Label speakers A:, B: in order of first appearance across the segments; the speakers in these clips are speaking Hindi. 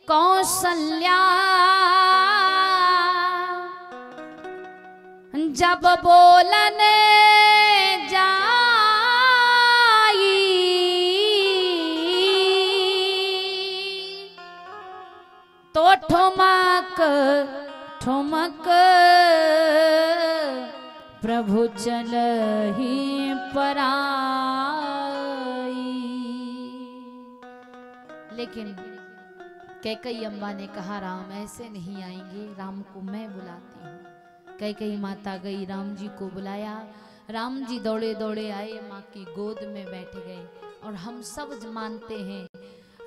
A: कौशल्या जब बोलन जाई तो ठुमक ठुमक प्रभु चलहि पराई। लेकिन कैकेयी अम्बा ने कहा राम ऐसे नहीं आएंगे, राम को मैं बुलाती हूँ। कैकेयी माता गई, राम जी को बुलाया। राम जी दौड़े दौड़े आए, माँ की गोद में बैठ गए। और हम सब मानते हैं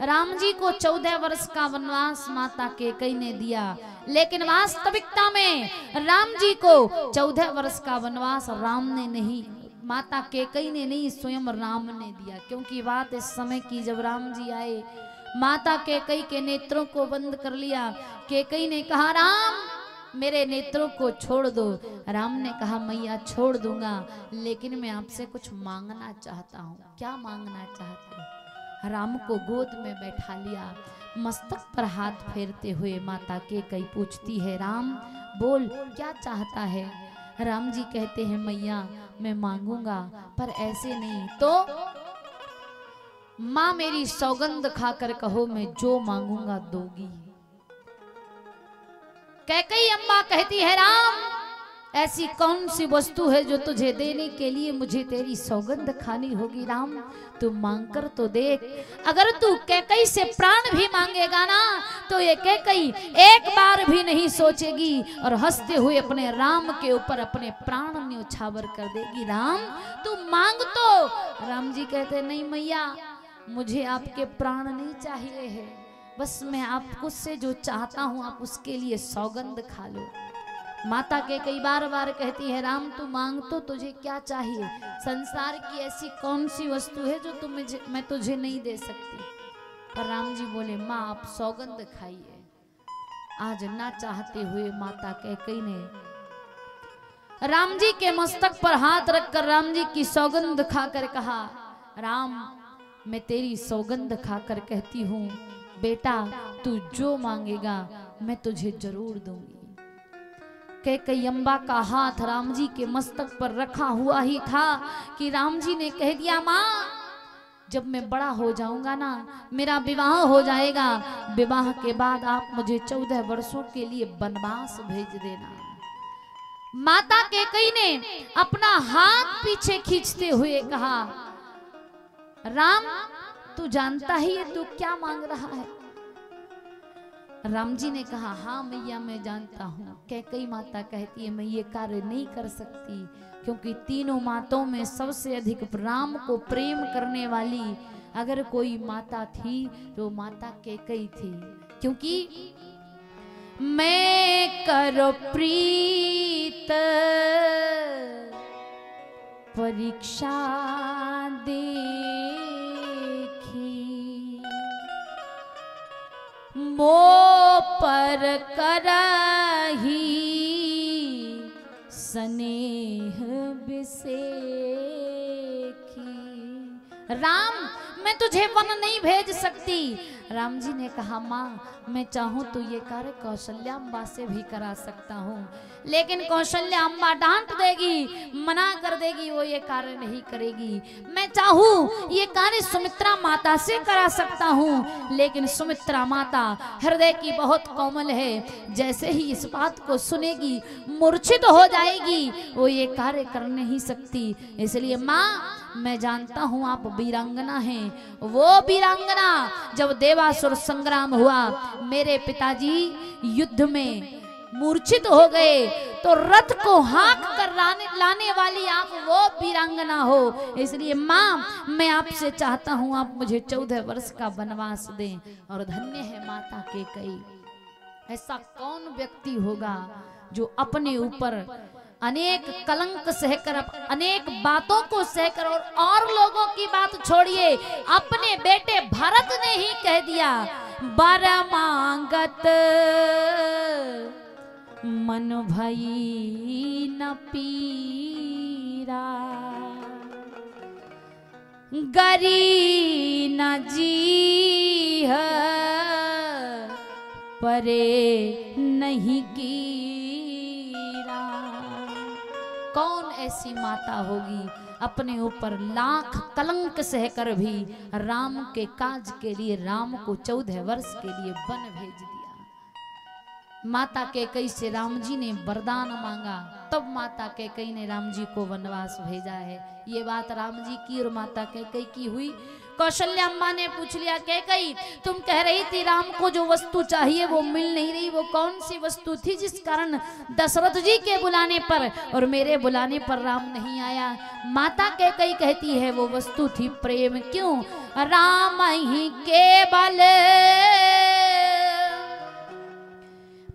A: राम जी को 14 वर्ष का वनवास माता कैकेयी ने दिया, लेकिन वास्तविकता में राम जी को 14 वर्ष का वनवास राम ने नहीं, माता कैकेयी ने नहीं, स्वयं राम ने दिया। क्योंकि बात इस समय की, जब राम जी आए माता कैकेयी के नेत्रों को बंद कर लिया। कैकेयी ने कहा राम मेरे नेत्रों को छोड़ दो। राम ने कहा मैया छोड़ दूंगा, लेकिन मैं आपसे कुछ मांगना चाहता हूँ। क्या मांगना चाहते हो? राम को गोद में बैठा लिया, मस्तक पर हाथ फेरते हुए माता कैकेयी पूछती है राम बोल क्या चाहता है? राम जी कहते हैं मैया मैं मांगूंगा पर ऐसे नहीं। तो माँ मेरी सौगंध खाकर कहो मैं जो मांगूंगा दोगी। कैकेयी अम्मा कहती है राम ऐसी कौन सी वस्तु है जो तुझे देने के लिए मुझे तेरी सौगंध खानी होगी? राम तू मांग कर तो देख। अगर तू कैकेयी से प्राण भी मांगेगा ना तो ये कैकेयी एक बार भी नहीं सोचेगी और हंसते हुए अपने राम के ऊपर अपने प्राण न्योछावर कर देगी। राम तू मांग तो। राम जी कहते नहीं मैया मुझे आपके प्राण नहीं चाहिए है, बस मैं आपको से जो चाहता हूँ आप उसके लिए सौगंध खा लो। माता कैकेयी बार बार कहती है राम तू मांग तो, तुझे क्या चाहिए? संसार की ऐसी कौन सी वस्तु है जो मैं तुझे नहीं दे सकती? पर राम जी बोले माँ आप सौगंध खाइए। आज ना चाहते हुए माता कैकेयी ने राम जी के मस्तक पर हाथ रखकर राम जी की सौगंध खाकर कहा राम मैं तेरी सौगंध खाकर कहती हूँ बेटा तू जो मांगेगा मैं तुझे जरूर दूंगी। कैकेयी अम्बा का हाथ राम जी के मस्तक पर रखा हुआ ही था कि राम जी ने कह दिया माँ जब मैं बड़ा हो जाऊंगा ना मेरा विवाह हो जाएगा, विवाह के बाद आप मुझे 14 वर्षों के लिए वनवास भेज देना। माता कैकेयी ने अपना हाथ पीछे खींचते हुए कहा राम तू जानता ही है तू क्या मांग रहा है? राम जी ने कहा हाँ मैया मैं जानता हूँ। कैकेयी माता कहती है मैं ये कार्य नहीं कर सकती क्योंकि तीनों माताओं में सबसे अधिक राम को प्रेम करने वाली अगर कोई माता थी तो माता कैकेयी थी। क्योंकि मैं करो प्रीत परीक्षा देखी मो पर करही स्नेह बिसेखी। राम मैं तुझे वन नहीं भेज सकती। राम जी ने कहा माँ मैं चाहूं तो ये कार्य कौशल्या अम्बा से भी करा सकता हूँ, लेकिन कौशल्या अम्बा डांट देगी, मना कर देगी, वो ये कार्य नहीं करेगी। मैं चाहूं ये कार्य सुमित्रा माता से करा सकता हूँ, लेकिन सुमित्रा माता हृदय की बहुत कोमल है, जैसे ही इस बात को सुनेगी मूर्छित हो जाएगी, वो ये कार्य कर नहीं सकती। इसलिए माँ मैं जानता हूँ आप वीरांगना हैं, वो वीरांगना जब देवासुर संग्राम हुआ मेरे पिताजी युद्ध में मूर्छित हो गए तो रथ को हाँक कर लाने वाली आप वो वीरांगना हो। इसलिए माँ मैं आपसे चाहता हूँ आप मुझे 14 वर्ष का वनवास दें। और धन्य है माता कैकेयी। ऐसा कौन व्यक्ति होगा जो अपने ऊपर अनेक कलंक सहकर अनेक बातों को सहकर और लोगों की बात छोड़िए अपने बेटे भरत ने ही कह दिया बर मांगत मन भई न पीरा गरी न जी परे नहीं कीरा। कौन ऐसी माता होगी अपने ऊपर लाख कलंक सहकर भी राम के काज के लिए राम को 14 वर्ष के लिए वन भेज दिया। माता कैकेयी से राम जी ने वरदान मांगा, तब माता कैकेयी ने राम जी को वनवास भेजा है। ये बात राम जी की और माता कैकेयी की हुई। कौशल्या अम्मा ने पूछ लिया, कैकेयी तुम कह रही थी राम को जो वस्तु चाहिए वो मिल नहीं रही, वो कौन सी वस्तु थी जिस कारण दशरथ जी के बुलाने पर और मेरे बुलाने पर राम नहीं आया? माता कैकेयी कहती है वो वस्तु थी प्रेम। क्यों? राम ही केवल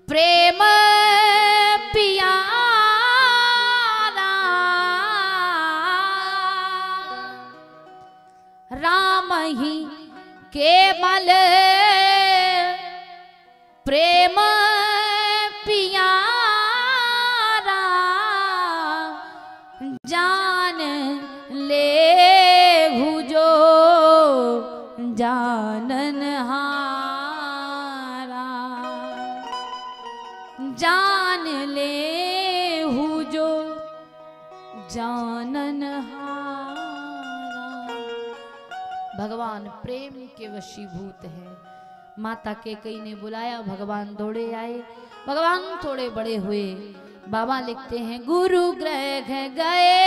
A: प्रेम पियारा, राम ही केवल प्रेम पियारा, जान ले जो जाननहारा, जान ले जो जाननहारा। भगवान प्रेम के वशीभूत है। माता कैकेयी ने बुलाया, भगवान दौड़े आए। भगवान थोड़े बड़े हुए। बाबा लिखते हैं, गुरु ग्रह गए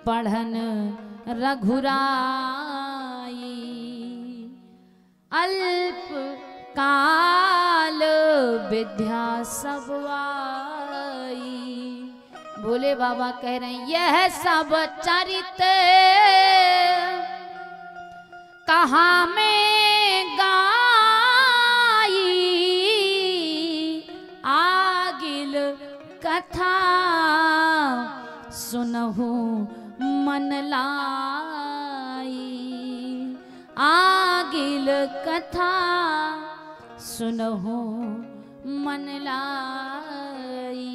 A: पढ़न रघुराई, अल्प काल विद्या सब आई। भोले बाबा कह रहे हैं, यह सब चरित कहाँ में गाई, आगिल कथा सुनहु मन लाई, आगिल कथा सुनहु मन लाई।